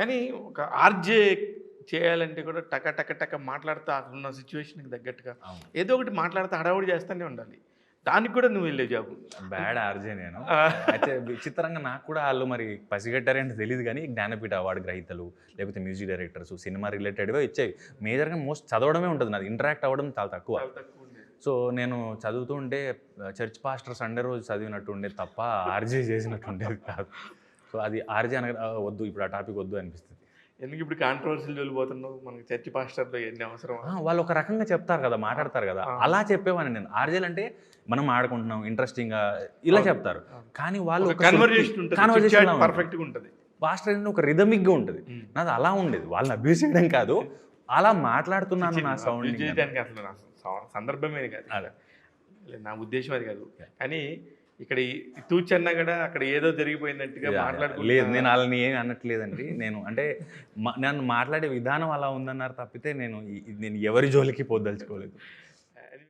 కానీ ఒక ఆర్‌జే చేయాలంటే కూడా టక టక టక మాట్లాడుతా అక్కడున్న సిట్యుయేషన్‌కి తగ్గట్టుగా అవును. ఏదో ఒకటి మాట్లాడుతా హడావుడి చేస్తూనే ఉండాలి. దానికి కూడా నువ్వు వెళ్ళే జాబు. బ్యాడ్ ఆర్‌జే నేను. ఆ! అయితే విచిత్రంగా నాకు కూడా ఆళ్ళు మరి పసిగట్టారేంటో తెలీదు గానీ, జ్ఞానపీఠ అవార్డ్ గ్రహీతలు, లేకపోతే మ్యూజిక్ డైరెక్టర్స్, సినిమా రిలేటెడ్‌వే ఇచ్చేవి. మేజర్‌గా మోస్ట్ చదవడమే ఉంటది నాది. ఇంటరాక్ట్ అవ్వడం చాలా తక్కువ. చాలా తక్కువుండేది. సో, నేను చదువుతూ ఉంటే చర్చ్ పాస్టర్ సండే రోజు చదివినట్టు ఉండేది తప్ప, ఆర్‌జే చేసినట్టు ఉండేది కాదు. సో, అది ఆర్‌జే అనగా వద్దు ఇప్పుడు ఆ టాపిక్ వద్దు అనిపిస్తది. ఎందుకు ఇప్పుడు కాంట్రోవర్సీ‌ల జోలికి పోతున్నావు? మనకి చర్చి పాస్టర్‌లో ఎన్ని అవసరమా? వాళ్ళు ఒక రకంగా చెప్తారు కదా! మాట్లాడతారు కదా! ఆ! అలా చెప్పేవాడిని నేను. ఆర్‌జేలంటే మనం ఆడుకుంటున్నాం ఇంట్రెస్టింగ్‌గా ఇలా అవును. చెప్తారు. అవును. కానీ వాళ్ళు ఒక ఒక కన్వర్జేషన్ ఉంటది. చిట్ కన్వర్జేషన్‌లా చాట్ ఉంటది. పర్ఫెక్ట్‌గా ఉంటది. పాస్టర్ ఏంటంటే ఒక రిథమిక్‌గా ఉంటది. హ్మ్. నాది అలా ఉండేది. వాళ్ళని అబ్యూస్ చేయడం కాదు. అలా మాట్లాడుతున్నాను చిచి నా అబ్యూజ్ సౌండింగ్ అని. చేయడానికి అసలు నా సందర్భమే కాదు. అదే. నా ఉద్దేశ్యం అది కాదు. కానీ ఇక్కడ ఈ తూచన్నా కూడా అక్కడ ఏదో జరిగిపోయినట్టుగా యాహ్! యాహ్! మాట్లాడుకుంటా లేదు నేను ఆళ్ళని ఏమి అనట్లేదండి. నేను అంటే నన్ను మాట్లాడే విధానం అలా ఉందన్నారు తప్పితే నేను నేను ఎవరి జోలికి పోదలుచుకోలేదు.